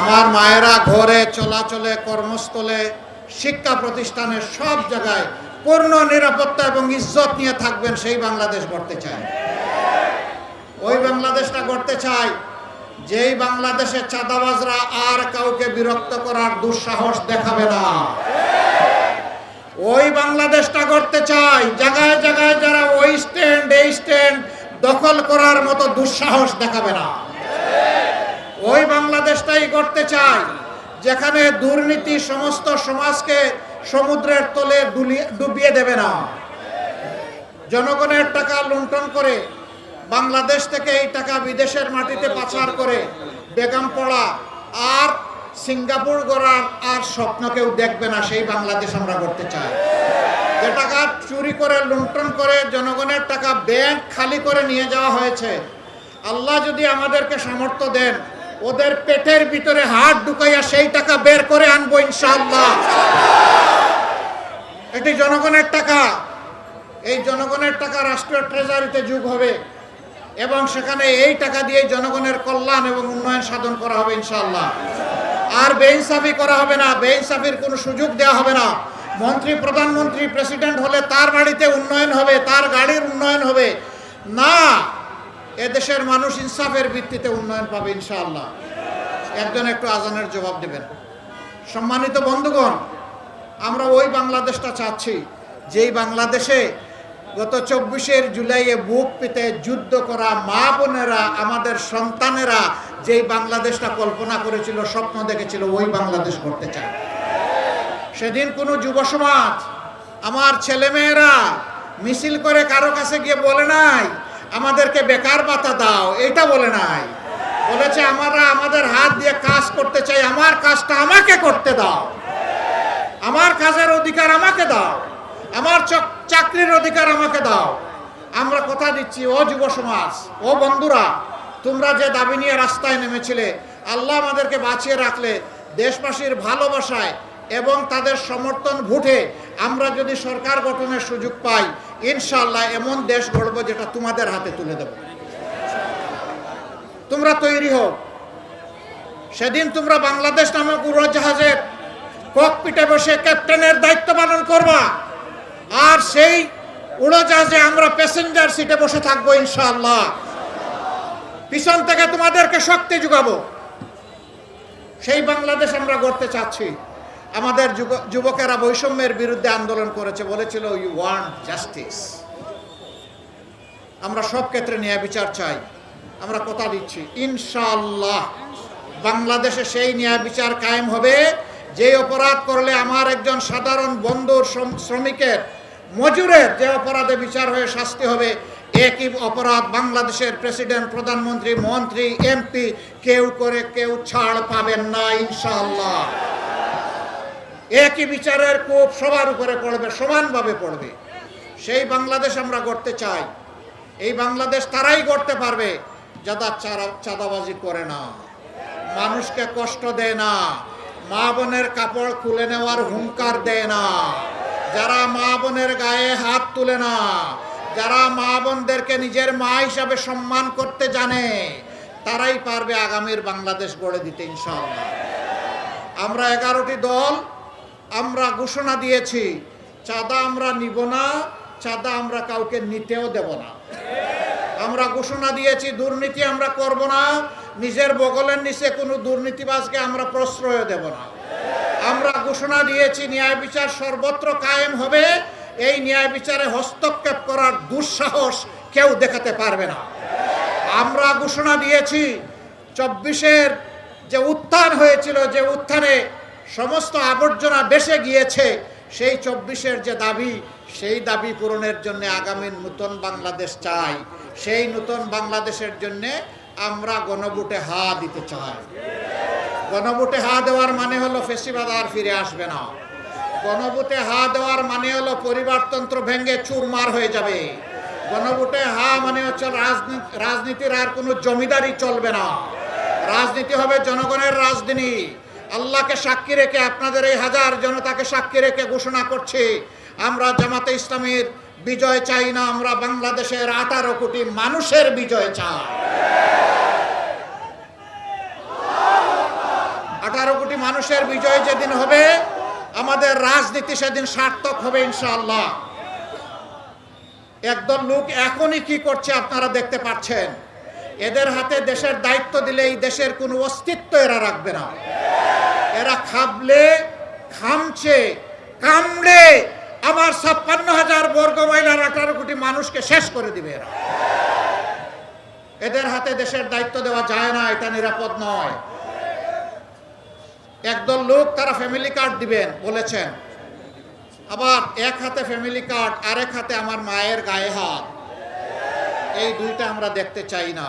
আমার মায়েরা ঘরে চলাচলে কর্মস্থলে শিক্ষা প্রতিষ্ঠানে সব জায়গায় পূর্ণ নিরাপত্তা এবং ইজ্জত নিয়ে থাকবেন, সেই বাংলাদেশ গড়তে চাই। ওই বাংলাদেশটা গড়তে চাই যেই বাংলাদেশে চাঁদাবাজরা আর কাউকে বিরক্ত করার দুঃসাহস দেখাবে না। ওই বাংলাদেশটা গড়তে চাই জায়গায় জায়গায় যারা ওই স্ট্যান্ড এই স্ট্যান্ড দখল করার মতো দুঃসাহস দেখাবে না। ওই বাংলাদেশটাই গড়তে চাই যেখানে দুর্নীতি সমস্ত সমাজকে সমুদ্রের তলে ডুবিয়ে দেবে না। জনগণের টাকা লুণ্ঠন করে বাংলাদেশ থেকে এই টাকা বিদেশের মাটিতে পাচার করে বেগমপড়া আর সিঙ্গাপুর গড়ার আর স্বপ্ন কেউ দেখবে না, সেই বাংলাদেশ আমরা করতে চাই। যে টাকা চুরি করে লুণ্ঠন করে জনগণের টাকা ব্যাংক খালি করে নিয়ে যাওয়া হয়েছে, আল্লাহ যদি আমাদেরকে সামর্থ্য দেন ওদের পেটের ভিতরে হাত ঢুকাইয়া সেই টাকা বের করে আনবো ইনশাআল্লাহ। এটি জনগণের টাকা, এই জনগণের টাকা রাষ্ট্রীয় ট্রেজারিতে যোগ হবে এবং সেখানে এই টাকা দিয়ে জনগণের কল্যাণ এবং উন্নয়ন সাধন করা হবে ইনশাআল্লাহ। আর বেইনসাফি করা হবে না, বেইনসাফির কোনো সুযোগ দেওয়া হবে না। মন্ত্রী প্রধানমন্ত্রী প্রেসিডেন্ট হলে তার বাড়িতে উন্নয়ন হবে, তার গাড়ির উন্নয়ন হবে না, এদেশের মানুষ ইনসাফের ভিত্তিতে উন্নয়ন পাবে ইনশাআল্লাহ। একজন একটু আজানের জবাব দেবেন। সম্মানিত বন্ধুগণ, আমরা ওই বাংলাদেশটা চাচ্ছি যেই বাংলাদেশে গত 24 জুলাইয়ে বুক পেতে যুদ্ধ করা মা বোনেরা, আমাদের সন্তানেরা যেই বাংলাদেশটা কল্পনা করেছিল, স্বপ্ন দেখেছিল, ওই বাংলাদেশ করতে চায়। সেদিন কোনো যুব সমাজ, আমার ছেলেমেয়েরা মিছিল করে কারো কাছে গিয়ে বলে নাই আমাদেরকে বেকার ভাতা দাও, এটা বলে নাই। বলেছে আমরা আমাদের হাত দিয়ে কাজ করতে চাই, আমার কাজটা আমাকে করতে দাও, আমার কাজের অধিকার আমাকে দাও, আমার চাকরির অধিকার আমাকে দাও। আমরা কথা দিচ্ছি ও যুব সমাজ, ও বন্ধুরা, তোমরা যে দাবি নিয়ে রাস্তায় নেমেছিলে, আল্লাহ আমাদেরকে বাঁচিয়ে রাখলে দেশবাসীর ভালোবাসায় এবং তাদের সমর্থন ভোটে আমরা যদি সরকার গঠনের সুযোগ পাই, ইনশাআল্লাহ এমন দেশ গড়ব যেটা তোমাদের হাতে তুলে দেব। তোমরা তৈরি হও। সেদিন তোমরা বাংলাদেশ নামক উড়োজাহাজের ককপিটে বসে ক্যাপ্টেনের দায়িত্ব পালন করবা, আর সেই উড়োজাহাজে আমরা প্যাসেঞ্জার সিটে বসে থাকবো ইনশাআল্লাহ। পিছন থেকে তোমাদেরকে শক্তি যোগাবো। সেই বাংলাদেশ আমরা গড়তে চাচ্ছি। আমাদের যুবকেরা বৈষম্যের বিরুদ্ধে আন্দোলন করেছে, বলেছিল ইউ ওয়ান্ট জাস্টিস। আমরা সব ক্ষেত্রে ন্যায় বিচার চাই। আমরা কথা দিচ্ছি ইনশাআল্লাহ বাংলাদেশে সেই ন্যায় বিচার কায়েম হবে। যে অপরাধ করলে আমার একজন সাধারণ বন্ধুর, শ্রমিকের, মজুরের যে অপরাধে বিচার হয়ে শাস্তি হবে, একই অপরাধ বাংলাদেশের প্রেসিডেন্ট, প্রধানমন্ত্রী, মন্ত্রী, এমপি কেউ করে কেউ ছাড় পাবেন না ইনশাআল্লাহ। একই বিচারের কোপ সবার উপরে পড়বে, সমানভাবে পড়বে। সেই বাংলাদেশ আমরা গড়তে চাই। এই বাংলাদেশ তারাই গড়তে পারবে যারা চাঁদাবাজি করে না, মানুষকে কষ্ট দেয় না, মা বোনের কাপড় খুলে নেওয়ার হুঙ্কার দেয় না, যারা মা বোনের গায়ে হাত তুলে না, যারা মা বোনদেরকে নিজের মা হিসাবে সম্মান করতে জানে, তারাই পারবে আগামীর বাংলাদেশ গড়ে দিতে ইনশাআল্লাহ। আমরা 11টি দল আমরা ঘোষণা দিয়েছি, চাঁদা আমরা নিব না, চাঁদা আমরা কাউকে নিতেও দেব না। আমরা ঘোষণা দিয়েছি দুর্নীতি আমরা করব না, নিজের বগলের নিচে কোনো দুর্নীতিবাজকে আমরা প্রশ্রয় দেব না। আমরা ঘোষণা দিয়েছি ন্যায় বিচার সর্বত্র কায়েম হবে, এই ন্যায় বিচারে হস্তক্ষেপ করার দুঃসাহস কেউ দেখাতে পারবে না। আমরা ঘোষণা দিয়েছি 24-এর যে উত্থান হয়েছিল, যে উত্থানে সমস্ত আবর্জনা বেসে গিয়েছে, সেই 24-এর যে দাবি, সেই দাবি পূরণের জন্য আগামী নতুন বাংলাদেশ চাই। সেই নতুন বাংলাদেশের জন্য আমরা গণভোটে হা দিতে চাই। গণভোটে হা দেওয়ার মানে হলো ফেসিবাদ আর ফিরে আসবে না। গণভোটে হা দেওয়ার মানে হলো পরিবারতন্ত্র ভেঙে চুরমার হয়ে যাবে। গণভোটে হা মানে হচ্ছে রাজনীতির আর কোনো জমিদারি চলবে না, রাজনীতি হবে জনগণের রাজনীতি। আল্লাহকে সাক্ষী রেখে, আপনাদের এই হাজার জনতাকে সাক্ষী রেখে ঘোষণা করছি, আমরা জামাতে ইসলামীর বিজয় চাই না, আমরা বাংলাদেশের 18 কোটি মানুষের বিজয় চাই। 18 কোটি মানুষের বিজয় যেদিন হবে, আমাদের রাজনীতি সেদিন সার্থক হবে ইনশাআল্লাহ। একদল লোক এখনই কি করছে আপনারা দেখতে পাচ্ছেন। এদের হাতে দেশের দায়িত্ব দিলে এই দেশের কোনো অস্তিত্ব এরা রাখবে না। এরা খাবলে, খামছে, কামড়ে আমার 56,000 বর্গ মাইলের 18 কোটি মানুষকে শেষ করে দিবে এরা। এদের হাতে দেশের দায়িত্ব দেওয়া যায় না, এটা নিরাপদ নয়। একদল লোক তারা ফ্যামিলি কার্ড দিবেন বলেছেন, আবার এক হাতে ফ্যামিলি কার্ড, আরেক হাতে আমার মায়ের গায়ে হাত। এই দুইটা আমরা দেখতে চাই না।